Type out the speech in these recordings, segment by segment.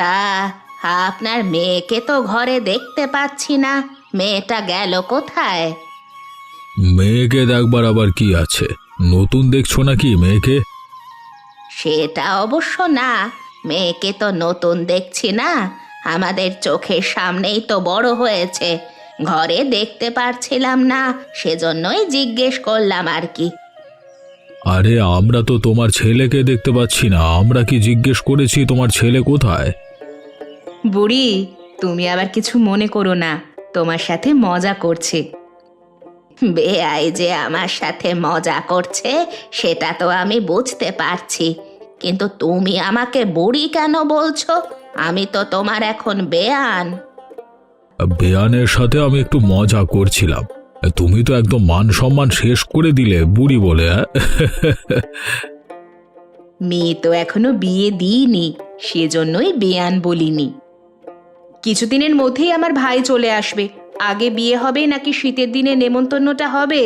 তা আপনার মেয়েকে তো ঘরে দেখতে পাচ্ছি না, মেয়েটা গেল কোথায়? মেয়েকে দেখবার আবার কি আছে? নতুন দেখছো নাকি মেয়েকে? সেটা অবশ্য না, মেয়েকে তো নতুন দেখছি না, আমাদের চোখের সামনেই তো বড় হয়েছে। ঘরে দেখতে পারছিলাম না, সেজন্যই জিজ্ঞেস করলাম আর কি। আরে আমরা তো তোমার ছেলেকে দেখতে পাচ্ছি না, আমরা কি জিজ্ঞেস করেছি তোমার ছেলে কোথায়? বুড়ি, তুমি আবার কিছু মনে করো না, তোমার সাথে মজা করছে। বেয়াই যে আমার সাথে মজা করছে সেটা তো আমি বুঝতে পারছি, কিন্তু তুমি আমাকে বুড়ি কেন বলছো? আমি তো তোমার এখন বেয়ান। বেয়ানের সাথে আমি একটু মজা করছিলাম, তুমি তো একদম মান সম্মান শেষ করে দিলে বুড়ি বলে। মেয়ে তো এখনো বিয়ে দিইনি, সেজন্যই বেয়ান বলিনি। কিছুদিনের মধ্যেই আমার ভাই চলে আসবে, আগে বিয়ে হবে নাকি শীতের দিনে নেমন্তন্নটা হবে?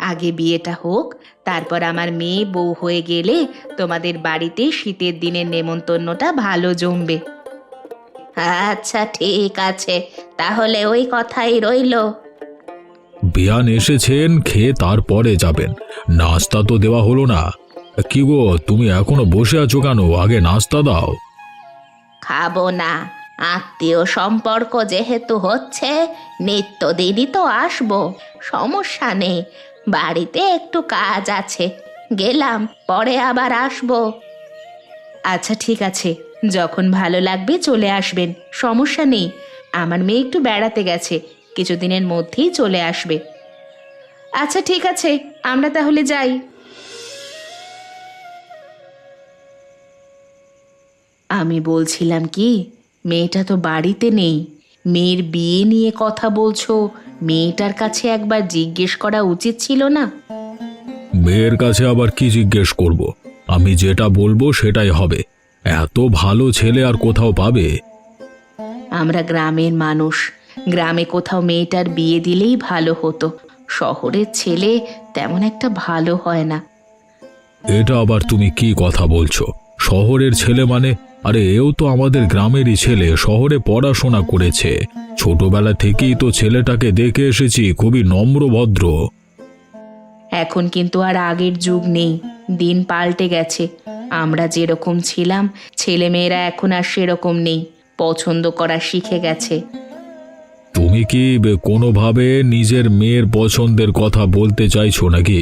আগে বিয়েটা হোক, তারপর আমার মেয়ে বউ হয়ে গেলে তোমাদের বাড়িতে শীতের দিনের নেমন্তন্নটা ভালো জমবে। আচ্ছা ঠিক আছে, তাহলে ওই কথাই রইলো। বেয়ান এসেছেন, খেয়ে তারপরে যাবেন। নাস্তা তো দেওয়া হলো না। কি গো, তুমি এখনো বসে আছো কেন? আগে নাস্তা দাও। খাবো না, আত্মীয় সম্পর্ক যেহেতু হচ্ছে, নিত্যদিনই তো আসবো, সমস্যা নেই। বাড়িতে একটু কাজ আছে, গেলাম, পরে আবার আসবো। আচ্ছা ঠিক আছে, যখন ভালো লাগবে চলে আসবেন, সমস্যা নেই। আমার মেয়ে একটু বেড়াতে গেছে, কিছুদিনের মধ্যেই চলে আসবে। আচ্ছা ঠিক আছে, আমরা তাহলে যাই। আমি বলছিলাম কি, মেয়েটা তো বাড়িতে নেই, মেয়ের বিয়ে নিয়ে কথা বলছো, মেয়েটার কাছে একবার জিজ্ঞেস করা উচিত ছিল না? মেয়ের কাছে আবার কি জিজ্ঞেস করব? আমি যেটা বলবো সেটাই হবে। এত ভালো ছেলে আর কোথাও পাবে? আমরা গ্রামের মানুষ, গ্রামে কোথাও মেয়েটার বিয়ে দিলেই ভালো হতো, শহরের ছেলে তেমন একটা ভালো হয় না। এটা আবার তুমি কি কথা বলছো? শহরের ছেলে মানে? আরে এও তো আমাদের গ্রামেরই ছেলে, শহরে পড়াশোনা করেছে। ছোটবেলা থেকেই তো ছেলেটাকে দেখে এসেছি, খুবই নম্র ভদ্র। এখন কিন্তু আর আগের যুগ নেই, দিন পাল্টে গেছে। আমরা যেরকম ছিলাম, ছেলেমেয়েরা এখন আর সেরকম নেই, পছন্দ করা শিখে গেছে। তুমি কি কোনোভাবে নিজের মেয়ের পছন্দের কথা বলতে চাইছো নাকি?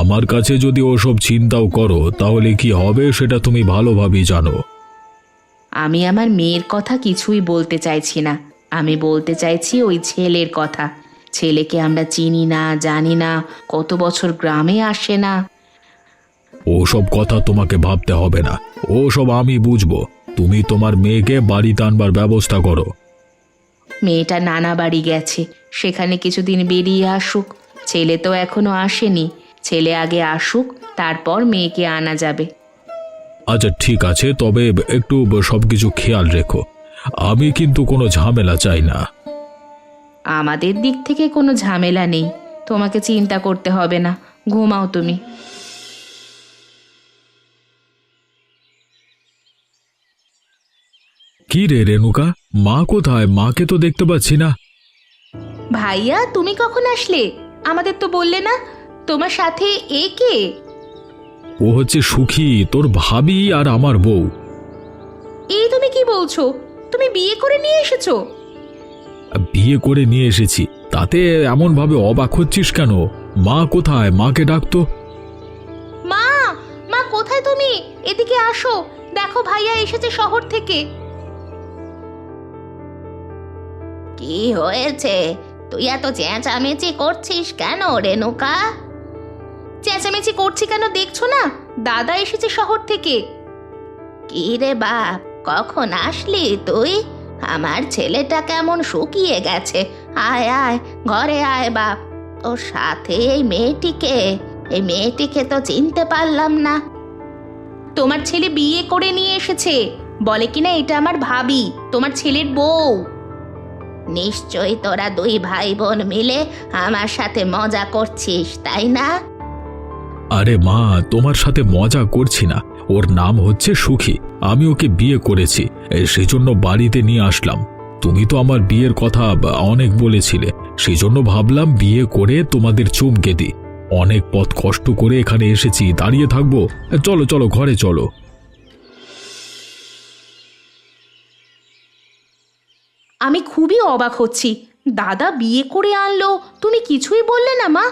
আমার কাছে যদি ওসব চিন্তাও করো তাহলে কি হবে সেটা তুমি ভালোভাবেই জানো। আমি আমার মেয়ের কথা কিছুই বলতে চাইছি না, আমি বলতে চাইছি ওই ছেলের কথা। ছেলেকে আমরা চিনি না, জানি না, কত বছর গ্রামে আসে না। ওসব কথা তোমাকে ভাবতে হবে না, ওসব আমি বুঝবো। তুমি তোমার মেয়েকে বাড়িতে আনবার ব্যবস্থা করো। মেয়েটা নানা বাড়ি গেছে, সেখানে কিছুদিন বেরিয়ে আসুক। ছেলে তো এখনো আসেনি, ছেলে আগে আসুক, তারপর মেয়েকে আনা যাবে। আচ্ছা ঠিক আছে, তবে একটু সবকিছু খেয়াল রেখো। আমি কিন্তু কোনো ঝামেলা চাই না। আমাদের দিক থেকে কোনো ঝামেলা নেই, তোমাকে চিন্তা করতে হবে না, ঘুমাও তুমি। কি রে রেণুকা, মা কোথায়? মাকে তো দেখতে পাচ্ছি না। ভাইয়া, তুমি কখন আসলে? আমাদের তো বললে না। তোমার সাথে এ কে? ও হচ্ছে সুখী, তোর ভাবি আর আমার বউ। এই তুমি কি বলছো? তুমি বিয়ে করে নিয়ে এসেছো? বিয়ে করে নিয়ে এসেছি, তাতে এমন ভাবে অবাক হচ্ছিস কেন? মা কোথায়? মাকে ডাকতো। মা, মা কোথায় তুমি? এদিকে আসো, দেখো ভাইয়া এসেছে শহর থেকে। কি হয়েছে? তুই এত চেঁচামেচি করছিস কেন রেণুকা? চেঁচামেচি করছি কেন দেখছো না? দাদা এসেছে শহর থেকে। কি রে বাপ, কখন আসলি তুই? আমার ছেলেটা কেমন শুকিয়ে গেছে। আয় আয়, ঘরে আয় বাপ। তোর সাথে এই মেয়েটিকে, এই মেয়েটিকে তো চিনতে পারলাম না। তোমার ছেলে বিয়ে করে নিয়ে এসেছে, বলে কিনা এটা আমার ভাবি, তোমার ছেলের বউ। নিশ্চয়ই তোরা দুই ভাই বোন মিলে আমার সাথে মজা করছিস, তাই না? আরে মা, তোমার সাথে মজা করছি না। ওর নাম হচ্ছে সুখী। আমি ওকে বিয়ে করেছি, সেজন্য বাড়িতে নিয়ে আসলাম। তুমি তো আমার বিয়ের কথা অনেক বলেছিলে, সেজন্য ভাবলাম বিয়ে করে তোমাদের চমকে দিই। অনেক পথ কষ্ট করে এখানে এসেছি, দাঁড়িয়ে থাকবো? চলো চলো, ঘরে চলো। আমি খুবই অবাক হচ্ছি, দাদা বিয়ে করে আনলো, তুমি কিছুই বললে না মা?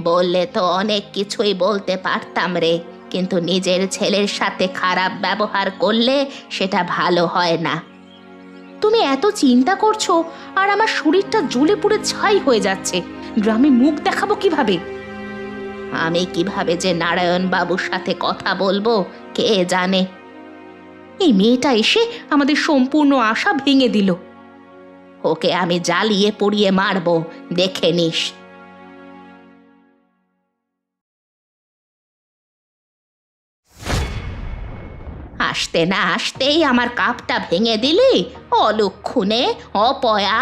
বললে তো অনেক কিছুই বলতে পারতাম রে, কিন্তু নিজের ছেলের সাথে খারাপ ব্যবহার করলে সেটা ভালো হয় না। তুমি এত চিন্তা করছো আর আমার শরীরটা জ্বলে পুড়ে ছাই হয়ে যাচ্ছে। গ্রামে মুখ দেখাবো কিভাবে? আমি কিভাবে যে নারায়ণ বাবুর সাথে কথা বলবো কে জানে। এই মেয়েটা এসে আমাদের সম্পূর্ণ আশা ভেঙে দিল। ওকে আমি জ্বালিয়ে পুড়িয়ে মারবো, দেখে নিস। আসতে না আসতেই আমার কাপটা ভেঙে দিলি, অলক্ষণে, অপয়া।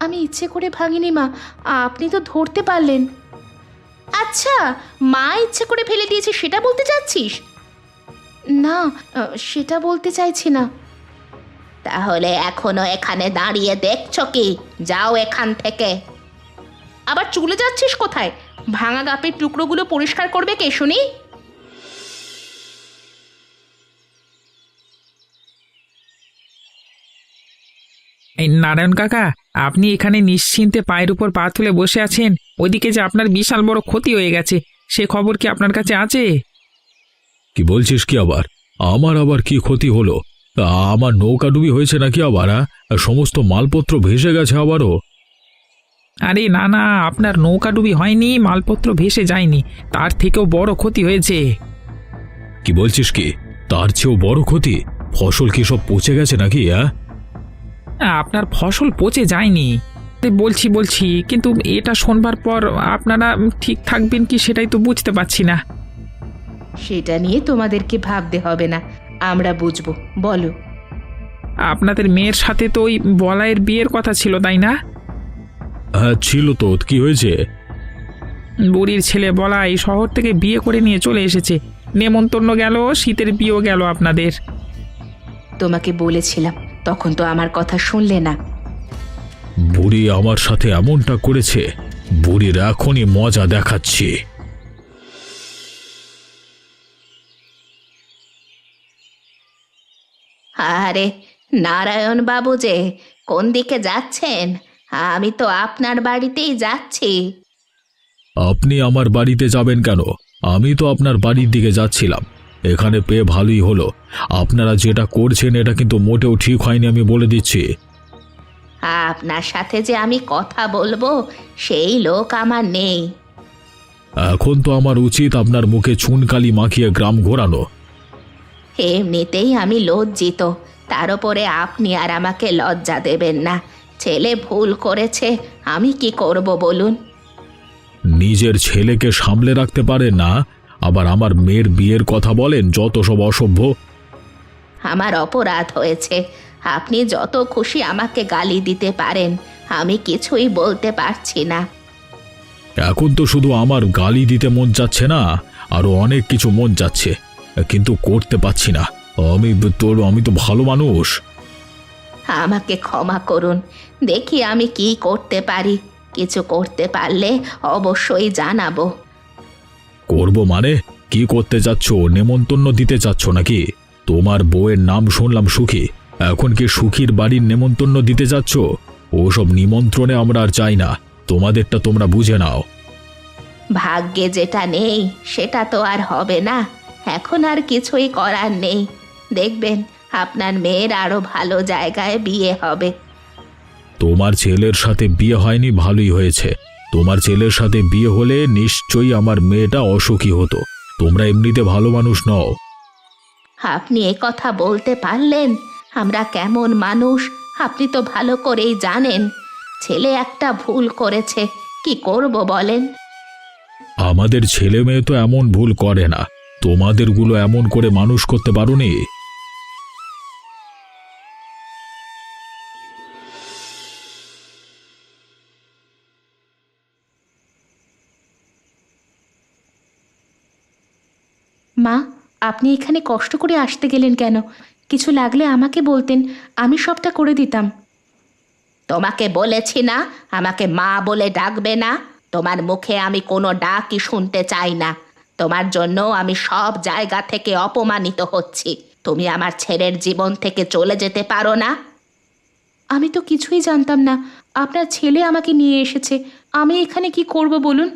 আমি ইচ্ছে করে ভাঙিনি মা, আপনি তো ধরতে পারলেন। আচ্ছা, মা ইচ্ছে করে ফেলে দিয়েছে সেটা বলতে চাচ্ছিস? না, সেটা বলতে চাইছি না। তাহলে এখনো এখানে দাঁড়িয়ে দেখছো কি? যাও এখান থেকে। আবার চলে যাচ্ছিস কোথায়? ভাঙা গাপের টুকরোগুলো পরিষ্কার করবে কে শুনি? এই নারায়ণ কাকা, আপনি এখানে নিশ্চিন্তে পায়ের উপর পা তুলে বসে আছেন, ওইদিকে যে আপনার বিশাল বড় ক্ষতি হয়ে গেছে, সে খবর কি আপনার কাছে আছে? কি বলছিস কি আবার? আমার আবার কি ক্ষতি হলো? আমার নৌকা ডুবি হয়েছে নাকি আবার? সমস্ত মালপত্র ভেসে গেছে আবারও? আরে না না, আপনার নৌকাডুবি হয়নি, মালপত্র ভেসে যায়নি, তার থেকেও বড় ক্ষতি হয়েছে। কি বলছিস কি? তার চেয়েও বড় ক্ষতি? ফসল কি সব পচে গেছে নাকি? আপনার ফসল পচে যায়নি, বলছি বলছি, কিন্তু এটা শোনবার পর আপনারা ঠিক থাকবেন কি সেটাই তো বুঝতে পারছি না। সেটা নিয়ে তোমাদেরকে ভাবতে হবে না, আমরা বুঝবো। বলো। আপনাদের মেয়ের সাথে তো ওই বলাইয়ের বিয়ের কথা ছিল, তাই না? হ্যাঁ ছিল তো, কি হয়েছে? বুড়ির ছেলে বলাই শহর থেকে বিয়ে করে নিয়ে চলে এসেছে, নেমন্তন্ন গেল, শীতের বিয়েও গেল আপনাদের। তোমাকে বলেছিলাম, তখন তো আমার কথা শুনলে না। বুড়ি আমার সাথে এমনটা করেছে, বুড়ির এখনই মজা দেখাচ্ছি। আরে নারায়ণ বাবু যে, কোন দিকে যাচ্ছেন? আমি তো আপনার বাড়িতেই যাচ্ছি। আপনি আমার বাড়িতে যাবেন কেন? আমি তো আপনার বাড়ির দিকে যাচ্ছিলাম। এখানে পেয়ে ভালোই হলো। আপনারা যেটা করছেন এটা কিন্তু মোটেও ঠিক হয়নি, আমি বলে দিচ্ছি। আপনার সাথে যে আমি কথা বলবো সেই লোক আমার নেই। এখন তো আমার উচিত আপনার মুখে চুনকালি মাখিয়ে গ্রাম ঘোরানো। এমনিতেই আমি লজ্জিত, তার উপরে আপনি আর আমাকে লজ্জা দেবেন না। ছেলে ভুল করেছে, আমি কি করব বলুন? নিজের ছেলেকে সামলে রাখতে পারেন না, আবার আমার মেয়ের বিয়ের কথা বলেন, যত সব অসভ্য। আমার অপরাধ হয়েছে, আপনি যত খুশি আমাকে গালি দিতে পারেন, আমি কিছুই বলতে পারছি না। এখন তো শুধু আমার গালি দিতে মন যাচ্ছে না, আরো অনেক কিছু মন যাচ্ছে, কিন্তু করতে পারছি না। আমি তো ভালো মানুষ। আমাকে ক্ষমা করুন, দেখি আমি কি করতে পারি। কিছু করতে পারলে অবশ্যই জানাবো। করব মানে? কি করতে যাচ্ছ? নেমন্তন্ন দিতে চাচ্ছ নাকি? তোমার বউয়ের নাম শুনলাম সুখী, এখন কি সুখীর বাড়ির নেমন্তন্ন দিতে যাচ্ছ? ওসব নিমন্ত্রণে আমরা আর চাই না, তোমাদেরটা তোমরা বুঝে নাও। ভাগ্যে যেটা নেই সেটা তো আর হবে না, এখন আর কিছুই করার নেই। দেখবেন আপনার মেয়ের আরো ভালো জায়গায় বিয়ে হবে। তোমার ছেলের সাথে বিয়ে হয়নি, ভালোই হয়েছে। তোমার ছেলের সাথে বিয়ে হলে নিশ্চয়ই আমার মেয়েটা অসুখী হতো। তোমরা এমনিতে ভালো মানুষ নও। আপনি এ কথা বলতে পারলেন? আমরা কেমন মানুষ আপনি তো ভালো করেই জানেন। ছেলে একটা ভুল করেছে, কি করব বলেন? আমাদের ছেলে মেয়ে তো এমন ভুল করে না, তোমাদেরগুলো এমন করে মানুষ করতে পারোনি। মা, আপনি এখানে কষ্ট করে আসতে গেলেন কেন? কিছু লাগলে আমাকে বলতেন, আমি সবটা করে দিতাম। তোমাকে বলেছি না আমাকে মা বলে ডাকবে না। তোমার মুখে আমি কোনো ডাকই শুনতে চাই না। তোমার জন্য আমি সব জায়গা থেকে অপমানিত হচ্ছি। তুমি আমার ছেলের জীবন থেকে চলে যেতে পারো না? আমি তো কিছুই জানতাম না। আপনার ছেলে আমাকে নিয়ে এসেছে। আমি এখানে কি করব বলুন?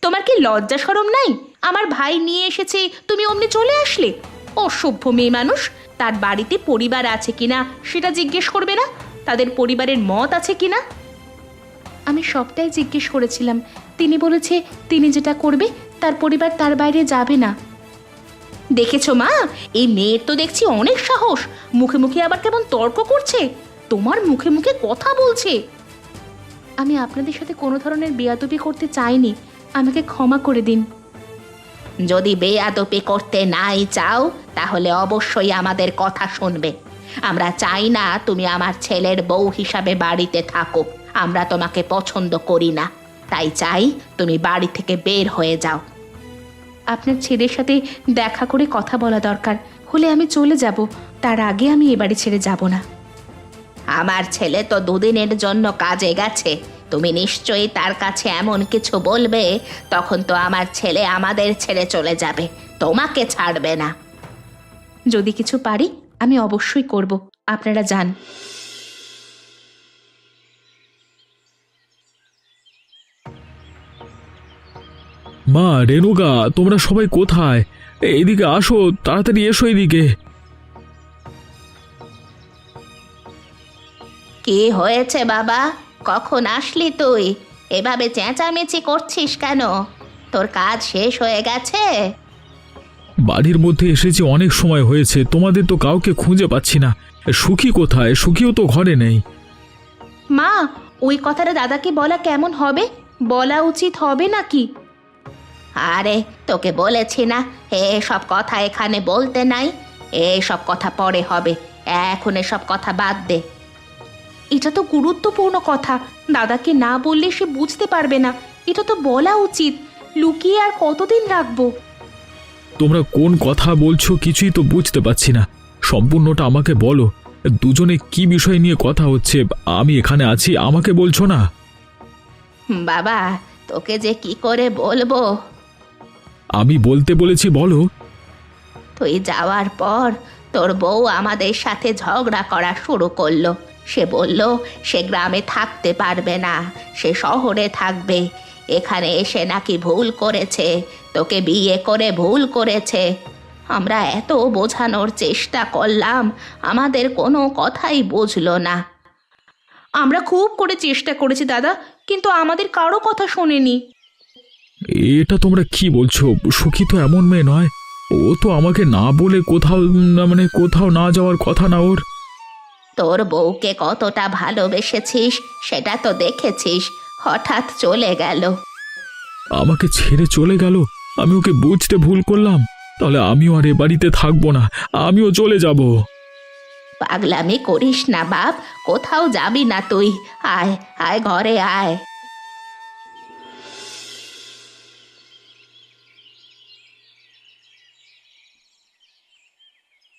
তোমার কি লজ্জা শরম নাই? আমার ভাই নিয়ে এসেছে, তুমি অমনি চলে আসলে? অসভ্য মেয়ে মানুষ। তার বাড়িতে পরিবার আছে কিনা সেটা জিজ্ঞেস করবে না? তাদের পরিবারের মত আছে কিনা? আমি সবটাই জিজ্ঞেস করেছিলাম। তিনি বলেছে তিনি যেটা করবে তার পরিবার তার বাইরে যাবে না। দেখেছো মা, এই মেয়ের তো দেখছি অনেক সাহস। মুখে মুখে আবার কেমন তর্ক করছে, তোমার মুখে মুখে কথা বলছে। আমি আপনাদের সাথে কোনো ধরনের বেয়াদবি করতে চাইনি, আমাকে ক্ষমা করে দিন। যদি বেয়াদবি করতে নাই চাও তাহলে অবশ্যই আমাদের কথা শুনবে। আমরা চাই না তুমি আমার ছেলের বউ হিসাবে বাড়িতে থাকো। আমরা তোমাকে পছন্দ করি না, তাই চাই তুমি বাড়ি থেকে বের হয়ে যাও। আপনার ছেলের সাথে দেখা করে কথা বলা দরকার, হলে আমি চলে যাব। তার আগে আমি এ বাড়ি ছেড়ে যাব না। আমার ছেলে তো দুদিনের জন্য কাজে গেছে। তুমি নিশ্চয়ই তার কাছে এমন কিছু বলবে, তখন তো আমার ছেলে আমাদের ছেড়ে চলে যাবে, তোমাকে ছাড়বে না। যদি কিছু পারি আমি অবশ্যই করব, আপনারা যান। মা, রেণুকা, তোমরা সবাই কোথায়? এইদিকে আসো, তাড়াতাড়ি এসো এদিকে। কি হয়েছে বাবা? কখন আসলি তুই? এভাবে চেঁচামেচি করছিস কেন? তোর কাজ শেষ হয়ে গেছে? বাড়ির মধ্যে এসেছি, অনেক সময় হয়েছে, তোমাদের তো কাউকে খুঁজে পাচ্ছি না। সুখী কোথায়? সুখীও তো ঘরে নেই। মা, ওই কথাটা দাদাকে বলা কেমন হবে? বলা উচিত হবে নাকি? আরে তোকে বলেছি না এসব কথা এখানে বলতে নাই। এসব কথা পরে হবে, এখন এসব কথা বাদ দে। এটা তো গুরুত্বপূর্ণ কথা, দাদাকে না বললে সে বুঝতে পারবে না। এটা তো বলা উচিত, লুকিয়ে আর কতদিন রাখবো? তোমরা কোন কথা বলছো কিছুই তো বুঝতে পারছি না। সম্পূর্ণটা আমাকে বলো। দুজনে কি বিষয় নিয়ে কথা হচ্ছে? আমি এখানে আছি, আমাকে বলছো না? বাবা, তোকে যে কি করে বলবো? আমি বলতে বলেছি, বলো। তুই যাওয়ার পর তোর বউ আমাদের সাথে ঝগড়া করা শুরু করলো। সে বলল সে গ্রামে থাকতে পারবে না, সে শহরে থাকবে। এখানে এসে নাকি ভুল করেছে, তোকে বিয়ে করে ভুল করেছে। আমরা এত বোঝানোর চেষ্টা করলাম, আমাদের কোনো কথাই বুঝলো না। আমরা খুব করে চেষ্টা করেছি দাদা, কিন্তু আমাদের কারো কথা শোনেনি। এটা তোমরা কি বলছো? সুখী তো এমন মেয়ে নয়। ও তো আমাকে না বলে কোথাও কোথাও না যাওয়ার কথা না ওর। তোর বউকে কতটা ভালোবেসেছিস সেটা তো দেখেছিস, হঠাৎ চলে গেল। আমাকে ছেড়ে চলে গেল, আমি ওকে বুঝতে ভুল করলাম। তাহলে আমিও আর এ বাড়িতে থাকবো না, আমিও চলে যাব। পাগলামি করিস না বাপ, কোথাও যাবি না তুই। আয় আয়, ঘরে আয়।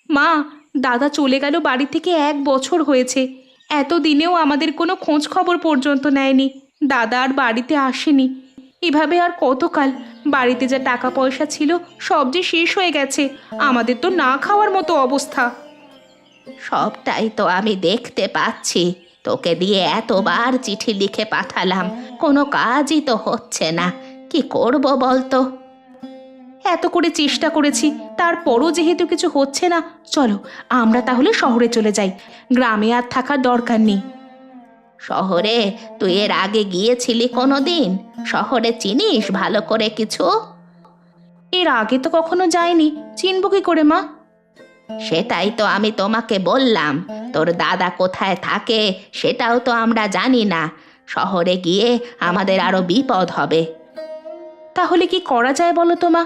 মা, দাদা চলে গেল বাড়ি থেকে 1 বছর হয়েছে। এতদিনেও আমাদের কোনো খোঁজ খবর পর্যন্ত নেয়নি। দাদা আর বাড়িতে আসেনি। এভাবে আর কতকাল? বাড়িতে যা টাকা পয়সা ছিল সব যে শেষ হয়ে গেছে। আমাদের তো না খাওয়ার মতো অবস্থা। সবটাই তো আমি দেখতে পাচ্ছি। তোকে দিয়ে এতবার চিঠি লিখে পাঠালাম, কোনো কাজই তো হচ্ছে না। কি করব বলতো? এত করে চেষ্টা করেছি, তারপরও যেহেতু কিছু হচ্ছে না, চলো আমরা তাহলে শহরে চলে যাই। গ্রামে আর থাকার দরকার নেই। শহরে তুই এর আগে গিয়েছিলি কোনো দিন? শহরে চিনিস ভালো করে কিছু? এর আগে তো কখনো যাইনি, চিনব কি করে মা? সেটাই তো আমি তোমাকে বললাম। তোর দাদা কোথায় থাকে সেটাও তো আমরা জানি না। শহরে গিয়ে আমাদের আরো বিপদ হবে। তাহলে কি করা যায় বলো তো মা?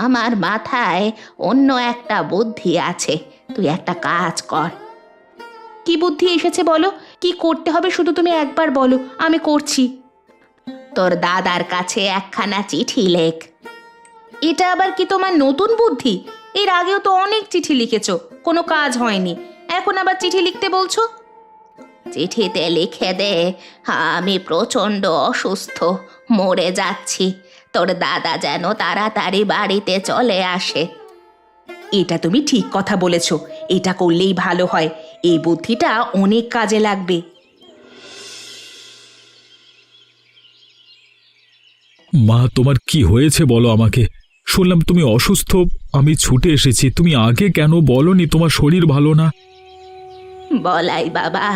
আমার মাথায় অন্য একটা বুদ্ধি আছে, তুই একটা কাজ কর। কি বুদ্ধি এসেছে বলো? কি করতে হবে শুধু তুমি একবার বলো, আমি করছি। তোর দাদার কাছে একখানা চিঠি লেখ। এটা আবার কি তোমার নতুন বুদ্ধি? এর আগেও তো অনেক চিঠি লিখেছো, কোনো কাজ হয়নি, এখন আবার চিঠি লিখতে বলছো? চিঠিতে লিখে দে, আমি প্রচণ্ড অসুস্থ, মরে যাচ্ছি, তোর দাদা যেন তাড়াতাড়ি বাড়িতে চলে আসে। এটা তুমি ঠিক কথা বলেছ, এটা করলেই ভালো হয়, এই বুদ্ধিটা অনেক কাজে লাগবে। মা, তোমার কি হয়েছে বলো আমাকে। শুনলাম তুমি অসুস্থ, আমি ছুটে এসেছি। তুমি আগে কেন বলনি তোমার শরীর ভালো না? বলাই বাবা,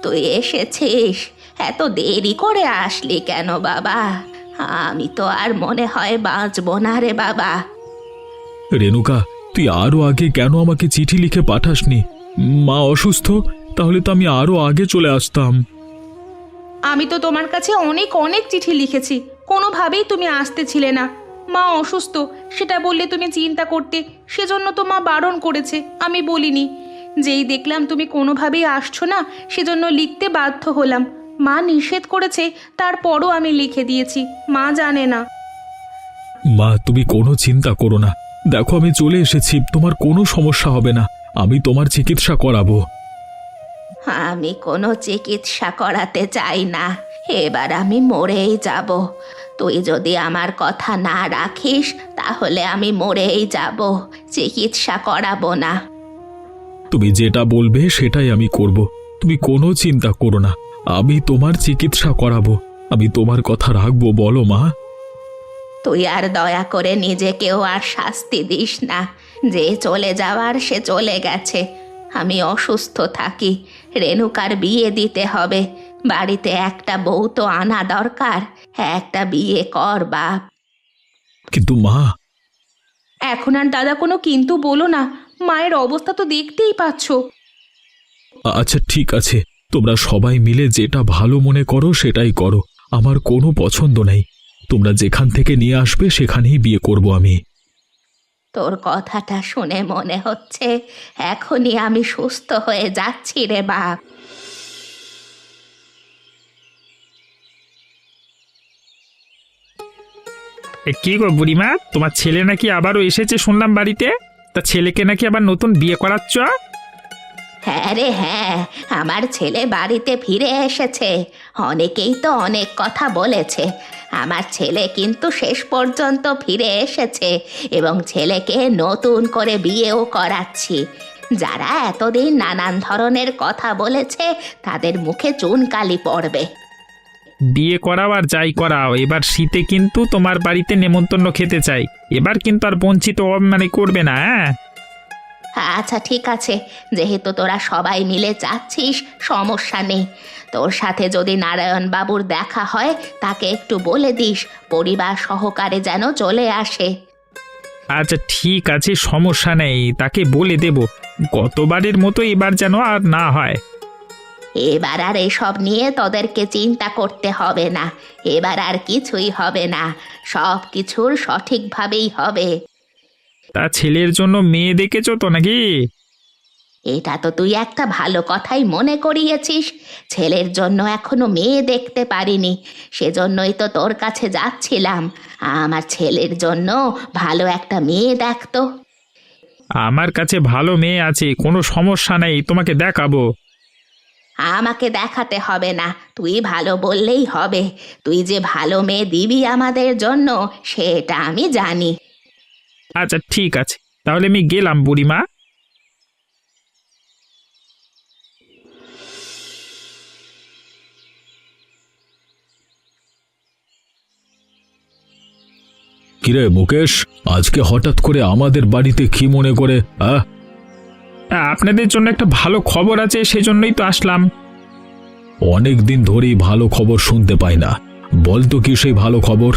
তুই এসেছিস, এত দেরি করে আসলি কেন বাবা? আমি তো আর মনে হয় বাঁচবো না রে বাবা। রেণুকা, তুই আরো আগে কেন আমাকে চিঠি লিখে পাঠাসনি? মা অসুস্থ, তাহলে তো আমি আরো আগে চলে আসতাম। আমি তো তোমার কাছে অনেক অনেক চিঠি লিখেছি, কোনোভাবেই তুমি আসতেছিলে না। মা অসুস্থ সেটা বললে তুমি চিন্তা করতে, সেজন্য তো মা বারণ করেছে, আমি বলিনি। যেই দেখলাম তুমি কোনোভাবেই আসছো না, সেজন্য লিখতে বাধ্য হলাম। মা নিষেধ করেছে, তারপরও আমি লিখে দিয়েছি, মা জানে না। মা, তুমি কোনো চিন্তা করো না, দেখো আমি চলে এসেছি, তোমার কোনো সমস্যা হবে না, আমি তোমার চিকিৎসা করাবো। আমি কোনো চিকিৎসা করাতে চাই না, এবার আমি মরেই যাব। তুই যদি আমার কথা না রাখিস তাহলে আমি মরেই যাব, চিকিৎসা করাবো না। তুমি যেটা বলবে সেটাই আমি করব, তুমি কোনো চিন্তা করো না, আমি তোমার চিকিৎসা করাবো। আমি তোমার কথা রাখবো, বলো মা। তুই আর দয়া করে নিজেকেও আর শাস্তি দিস না, যে চলে যাওয়ার সে চলে গেছে। আমি অসুস্থ থাকি, রেণুকার বিয়ে দিতে হবে, বাড়িতে একটা বউ তো আনা দরকার, একটা বিয়ে কর বাপ। কিন্তু মা। এখন আর দাদা কোনো কিন্তু বলো না, মায়ের অবস্থা তো দেখতেই পাচ্ছ। আচ্ছা ঠিক আছে, তোমরা সবাই মিলে যেটা ভালো মনে করো সেটাই করো, আমার কোনো পছন্দ নেই। তোমরা যেখান থেকে নিয়ে আসবে সেখানেই বিয়ে করব আমি। তোর কথাটা শুনে মনে হচ্ছে এখনই আমি সুস্থ হয়ে যাচ্ছি রে বাপ। কি গো বুড়িমা, তোমার ছেলে নাকি আবারও এসেছে শুনলাম বাড়িতে? তা ছেলেকে নাকি আবার নতুন বিয়ে করাচ্ছ? হ্যাঁ রে হ্যাঁ, আমার ছেলে বাড়িতে ফিরে এসেছে। অনেকেই তো অনেক কথা বলেছে, আমার ছেলে কিন্তু শেষ পর্যন্ত ফিরে এসেছে এবং ছেলেকে নতুন করে বিয়েও করাচ্ছি। যারা এতদিন নানান ধরনের কথা বলেছে তাদের মুখে চুনকালি পড়বে। বিয়ে করাও আর যাই করাও, এবার শীতে কিন্তু তোমার বাড়িতে নেমন্তন্ন খেতে চাই। এবার কিন্তু আর বঞ্চিত করবে না, হ্যাঁ? আচ্ছা ঠিক আছে, যেহেতু তোরা সবাই মিলে যাচ্ছিস সমস্যা নেই। তোর সাথে যদি নারায়ণ বাবুর দেখা হয় তাকে একটু বলে দিস পরিবার সহকারে যেন চলে আসে। আচ্ছা ঠিক আছে, সমস্যা নেই, তাকে বলে দেব। গতবারের মতো এবার যেন আর না হয়। এবার আর এসব নিয়ে তোদেরকে চিন্তা করতে হবে না, এবার আর কিছুই হবে না, সব কিছুর সঠিকভাবেই হবে। তা ছেলের জন্য মেয়ে দেখেছো তো নাকি? এটা তো তুই একটা ভালো কথাই মনে করিয়েছিস, ছেলের জন্য এখনো মেয়ে দেখতে পারিনি, সেজন্যই তো তোর কাছে যাচ্ছিলাম। আমার ছেলের জন্য ভালো একটা মেয়ে দেখতো। আমার কাছে ভালো মেয়ে আছে, কোনো সমস্যা নেই, তোমাকে দেখাবো। আমাকে দেখাতে হবে না, তুই ভালো বললেই হবে। তুই যে ভালো মেয়ে দিবি আমাদের জন্য সেটা আমি জানি। আচ্ছা ঠিক আছে, তাহলে আমি গেলাম বুড়িমা। কিরে মুকেশ, আজকে হঠাৎ করে আমাদের বাড়িতে কি মনে করে? আপনাদের জন্য একটা ভালো খবর আছে, সেজন্যই তো আসলাম। অনেক দিন ধরেই ভালো খবর শুনতে পাই না, বল তো কি সেই ভালো খবর?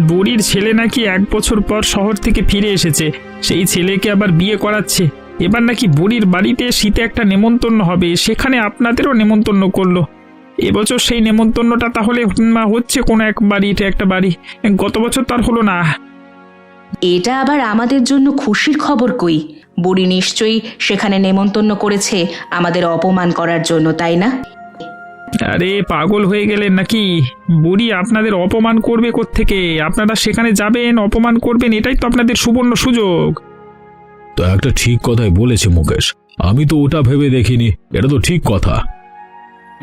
বুড়ির ছেলে নাকি 1 বছর পর শহর থেকে ফিরে এসেছে, সেই ছেলেকে আবার বিয়ে করাচ্ছে। এবার নাকি বুড়ির বাড়িতে শীতে একটা নেমন্তন্ন হবে, সেখানে আপনাদেরও নেমন্তন্ন করলো। এবছর সেই নেমন্তন্নটা তাহলে হচ্ছে কোনো এক বাড়িতে একটা বাড়ি, গত বছর তার হলো না। এটা আবার আমাদের জন্য খুশির খবর কই? বুড়ি নিশ্চয়ই সেখানে নেমন্তন্ন করেছে আমাদের অপমান করার জন্য, তাই না? আরে পাগল হয়ে গেলেন নাকি? বুড়ি আপনাদের অপমান করবে কোত্থেকে? আপনারা সেখানে যাবেন, অপমান করবেন, এটাই তো আপনাদের সুবর্ণ সুযোগ। তো একটা ঠিক কথাই বলেছে মুকেশ, আমি তো ওটা ভেবে দেখিনি, এটা তো ঠিক কথা।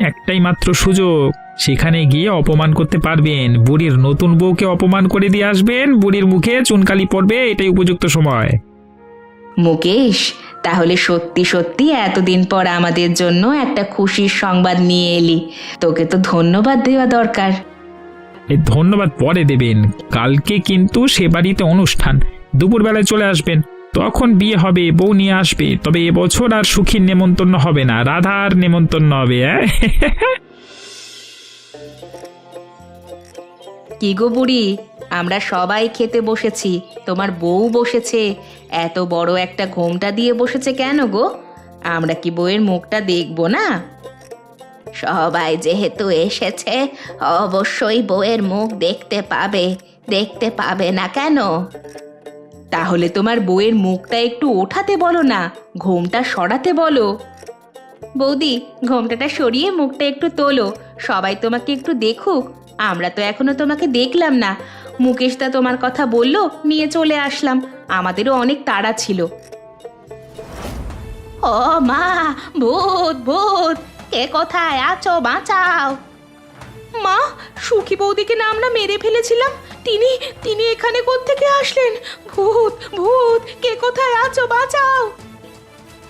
একটাই মাত্র সুযোগ, সেখানে গিয়ে অপমান করতে পারবেন, বুড়ির নতুন বউকে অপমান করে দিয়ে আসবেন, বুড়ির মুখে চুনকালি পড়বে, এটাই উপযুক্ত সময়। মুকেশ, তাহলে সত্যি সত্যি এতদিন পর আমাদের জন্য একটা খুশির সংবাদ নিয়ে এলি। তোকে তো ধন্যবাদ দেওয়া দরকার। এই ধন্যবাদ পরে দেবেন, কালকে কিন্তু সে বাড়িতে অনুষ্ঠান, দুপুরবেলায় চলে আসবেন, তখন বিয়ে হবে, বউ নিয়ে আসবে। তবে এবছর আর সুখীর নেমন্তন্ন হবে না, রাধার নেমন্তন্ন হবে। কি গো বুড়ি, আমরা সবাই খেতে বসেছি, তোমার বউ বসেছে, এত বড় একটা ঘোমটা দিয়ে বসেছে কেন গো? আমরা কি বউয়ের মুখটা দেখবো না? সবাই যেহেতু এসেছে, অবশ্যই বউয়ের মুখ দেখতে পাবে, দেখতে পাবে না কেন? তাহলে তোমার বউয়ের মুখটা একটু ওঠাতে বলো না, ঘোমটা সরাতে বলো। বৌদি, ঘোমটাটা সরিয়ে মুখটা একটু তোলো, সবাই তোমাকে একটু দেখুক। আমরা তো এখনো তোমাকে দেখলাম না। মুকেশদা তোমার কথা বললো, নিয়ে চলে আসলাম, আমাদেরও অনেক তাড়া ছিল। ও মা, ভূত ভূত, কে কোথায় আছো, বাঁচাও! মা, সুখী বৌদিকে না আমরা মেরে ফেলেছিলাম, তিনি তিনি এখানে কোত্থেকে আসলেন? ভূত ভূত, কে কোথায় আছো, বাঁচাও!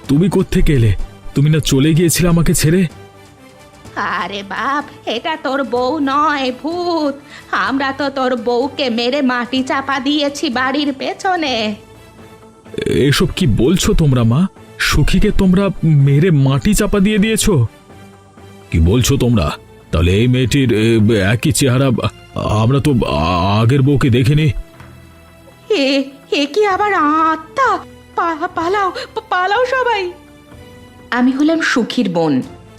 তুমি কোত্থেকে এলে? তুমি না চলে গিয়েছিলে আমাকে ছেড়ে? আরে বাপ, এটা তোর বউ নয়, ভূত। আমরা তো তোর বউকে মেরে মাটি চাপা দিয়েছি বাড়ির পেছনে। এসব কি বলছো তোমরা মা? সুখীকে তোমরা মেরে মাটি চাপা দিয়ে দিয়েছো? কি বলছো তোমরা? তাহলে এই মেয়েটির একই চেহারা, আমরা তো আগের বউকে দেখিনি। এ এ কি আবার আত্মা? পালাও পালাও সবাই! আমি হলাম সুখীর বোন,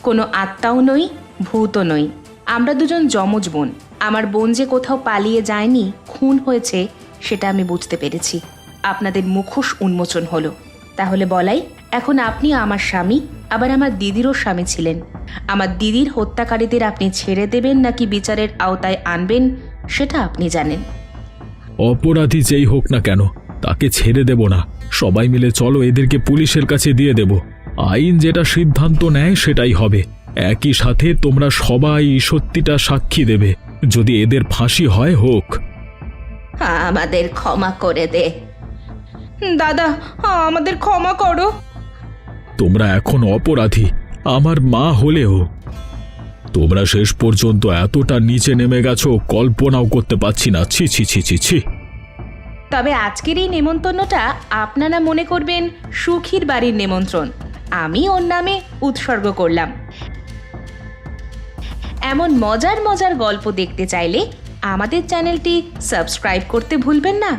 কোনো আত্মাও নই, ভূতও নই। আমরা দুজন যমজ বোন। আমার বোন যে কোথাও পালিয়ে যায়নি, খুন হয়েছে, সেটা আমি বুঝতে পেরেছি। আপনাদের মুখোশ উন্মোচন হলো। তাহলে বলাই, এখন আপনি আমার স্বামী, আবার আমার দিদিরও স্বামী ছিলেন। আমার দিদির হত্যাকারীদের আপনি ছেড়ে দেবেন নাকি বিচারের আওতায় আনবেন, সেটা আপনি জানেন। অপরাধী যেই হোক না কেন, তাকে ছেড়ে দেব না। সবাই মিলে চলো এদেরকে পুলিশের কাছে দিয়ে দেব। আইন যেটা সিদ্ধান্ত নেয় সেটাই হবে। একই সাথে তোমরা সবাই সত্যিটা সাক্ষী দেবে। যদি এদের ফাঁসি হয়, হোক। আমাদের ক্ষমা করে দে দাদা, আমাদের ক্ষমা করো। তোমরা এখন অপরাধী, আমার মা হলেও। তোমরা শেষ পর্যন্ত এতটা নিচে নেমে গেছো, কল্পনাও করতে পারছি না। ছি ছি ছি ছি ছি। তবে আজকের এই নেমন্তন্নটা আপনারা মনে করবেন সুখীর বাড়ির নিমন্ত্রণ, আমি ওর নামে উৎসর্গ করলাম। এমন মজার মজার গল্প দেখতে চাইলে আমাদের চ্যানেলটি সাবস্ক্রাইব করতে ভুলবেন না।